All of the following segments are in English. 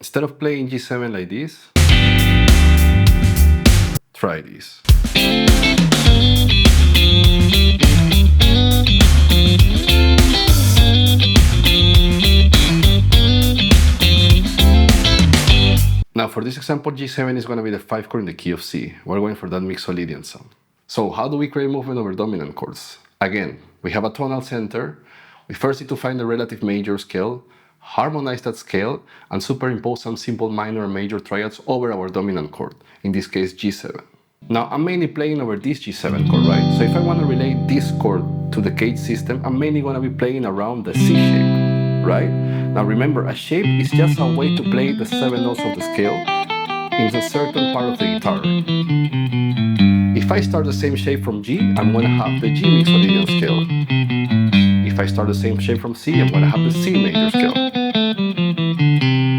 Instead of playing G7 like this, try this. Now for this example, G7 is going to be the 5 chord in the key of C. We're going for that Mixolydian sound. So how do we create movement over dominant chords? Again, we have a tonal center. We first need to find the relative major scale, harmonize that scale, and superimpose some simple minor and major triads over our dominant chord, in this case G7. Now I'm mainly playing over this G7 chord, right? So if I want to relate this chord to the cage system, I'm mainly going to be playing around the C shape, right? Now remember, a shape is just a way to play the 7 notes of the scale in a certain part of the guitar. If I start the same shape from G, I'm going to have the G Mixolydian scale. If I start the same shape from C, I'm going to have the C major scale.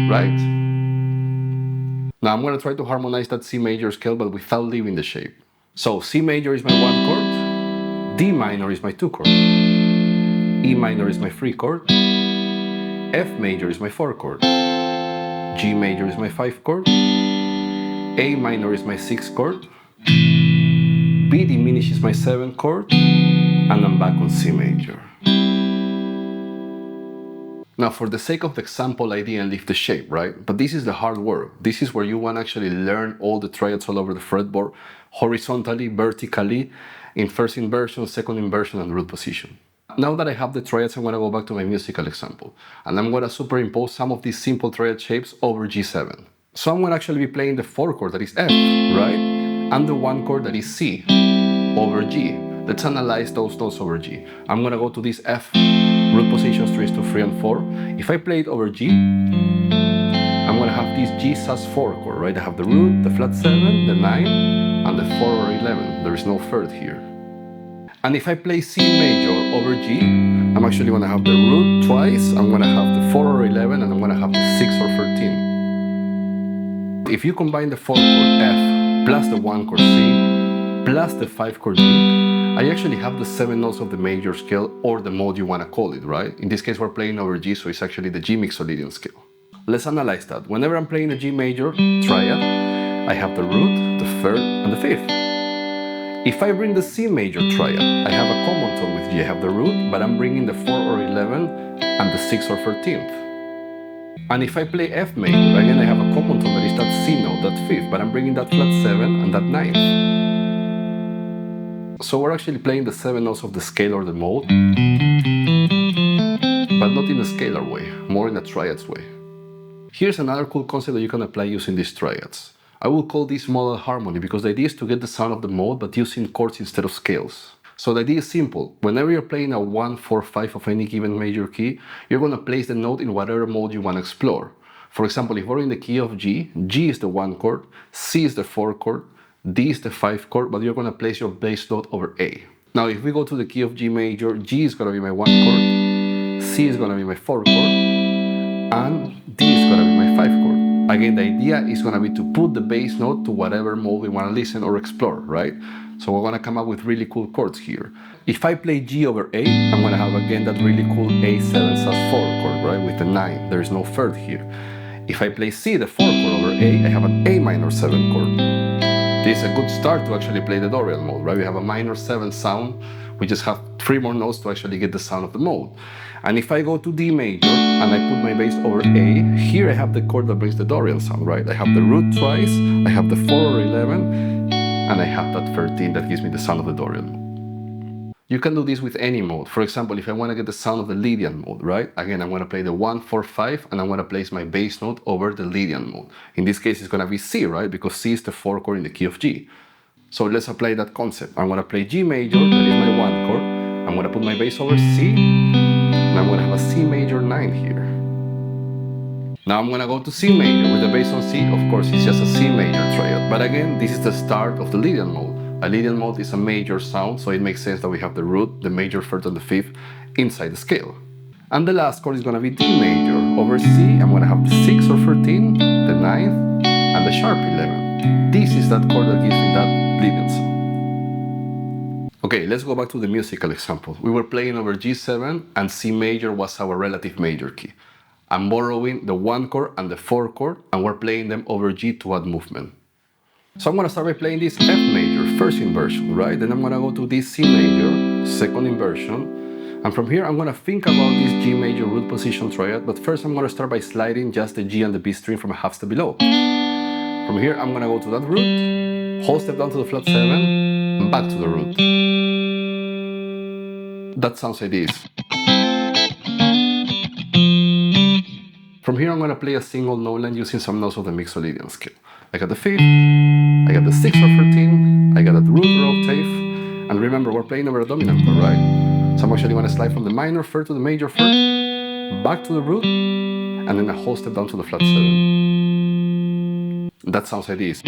Right? Now I'm going to try to harmonize that C major scale, but without leaving the shape. So C major is my 1 chord, D minor is my 2 chord, E minor is my 3 chord, F major is my 4 chord, G major is my 5 chord, A minor is my 6 chord, B diminished is my 7 chord, and I'm back on C major. Now for the sake of the example, I didn't leave the shape, right? But this is the hard work. This is where you want to actually learn all the triads all over the fretboard, horizontally, vertically, in first inversion, second inversion, and root position. Now that I have the triads, I'm going to go back to my musical example, and I'm going to superimpose some of these simple triad shapes over G7. So I'm going to actually be playing the 4 chord that is F, right? And the 1 chord that is C over G. Let's analyze those notes over G. I'm going to go to this F, root position strings to 3 and 4. If I play it over G, I'm going to have this G sus4 chord, right? I have the root, the flat 7, the 9, and the 4 or 11. There is no third here. And if I play C major over G, I'm actually going to have the root twice, I'm going to have the 4 or 11, and I'm going to have the 6 or 13. If you combine the 4 chord F plus the 1 chord C plus the 5 chord G, I actually have the 7 notes of the major scale, or the mode you want to call it, right? In this case, we're playing over G, so it's actually the G Mixolydian scale. Let's analyze that. Whenever I'm playing a G major triad, I have the root, the 3rd, and the 5th. If I bring the C major triad, I have a common tone with G. I have the root, but I'm bringing the 4 or 11 and the 6 or 13th. And if I play F major, again I have a common tone that is that C note, that 5th, but I'm bringing that flat 7 and that 9th. So we're actually playing the 7 notes of the scale or the mode, but not in a scalar way, more in a triads way. Here's another cool concept that you can apply using these triads. I will call this modal harmony, because the idea is to get the sound of the mode but using chords instead of scales. So the idea is simple. Whenever you're playing a 1, 4, 5 of any given major key, you're going to place the note in whatever mode you want to explore. For example, if we're in the key of G, G is the 1 chord, C is the 4 chord, D is the 5 chord, but you're going to place your bass note over A. Now if we go to the key of G major, G is going to be my 1 chord, C is going to be my 4 chord, and D is going to be my 5 chord. Again, the idea is going to be to put the bass note to whatever mode we want to listen or explore, right? So we're going to come up with really cool chords here. If I play G over A, I'm going to have again that really cool A7 sus4 chord, right? With the 9, there is no third here. If I play C, the 4 chord over A, I have an A minor 7 chord. This is a good start to actually play the Dorian mode, right? We have a minor 7 sound. We just have 3 more notes to actually get the sound of the mode. And if I go to D major and I put my bass over A, here I have the chord that brings the Dorian sound, right? I have the root twice, I have the 4 or 11, and I have that 13 that gives me the sound of the Dorian. You can do this with any mode. For example, if I want to get the sound of the Lydian mode, right? Again, I'm going to play the 1, 4, 5, and I'm going to place my bass note over the Lydian mode. In this case, it's going to be C, right? Because C is the 4 chord in the key of G. So let's apply that concept. I'm going to play G major, that is my 1 chord. I'm going to put my bass over C, and I'm going to have a C major 9 here. Now I'm going to go to C major with the bass on C. Of course, it's just a C major triad. But again, this is the start of the Lydian mode. A Lydian mode is a major sound, so it makes sense that we have the root, the major 3rd, and the 5th inside the scale. And the last chord is going to be D major over C. I'm going to have the 6 or 13, the 9th, and the sharp 11. This is that chord that gives me that Lydian sound. Okay, let's go back to the musical example. We were playing over G7 and C major was our relative major key. I'm borrowing the 1 chord and the 4 chord, and we're playing them over G to add movement. So I'm gonna start by playing this F major, first inversion, right? Then I'm gonna go to this C major, second inversion. And from here, I'm gonna think about this G major root position triad, but first I'm gonna start by sliding just the G and the B string from a half step below. From here, I'm gonna go to that root, whole step down to the flat 7, and back to the root. That sounds like this. From here, I'm gonna play a single note line using some notes of the Mixolydian scale. I got the 5th, I got the 6th or 13th, I got that root or octave, and remember, we're playing over a dominant chord, right? So I'm actually gonna slide from the minor 3rd to the major 3rd, back to the root, and then a whole step down to the flat 7. That sounds like this.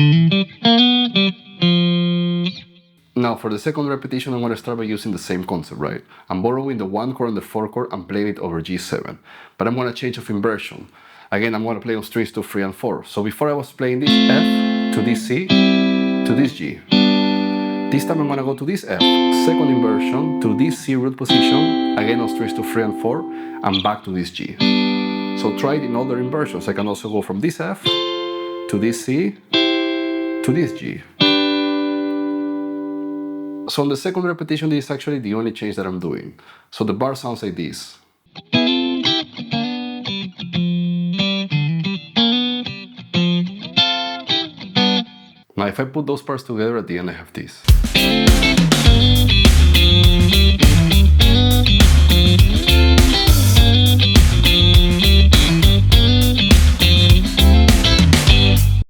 Now for the second repetition, I'm gonna start by using the same concept, right? I'm borrowing the 1 chord and the 4 chord and playing it over G7, but I'm gonna change of inversion. Again, I'm gonna play on strings 2, 3, and 4. So before I was playing this F to this C to this G. This time I'm gonna go to this F, second inversion, to this C root position, again on strings 2, 3, and 4, and back to this G. So try it in other inversions. I can also go from this F to this C to this G. So on the second repetition, this is actually the only change that I'm doing. So the bar sounds like this. Now if I put those parts together at the end, I have this.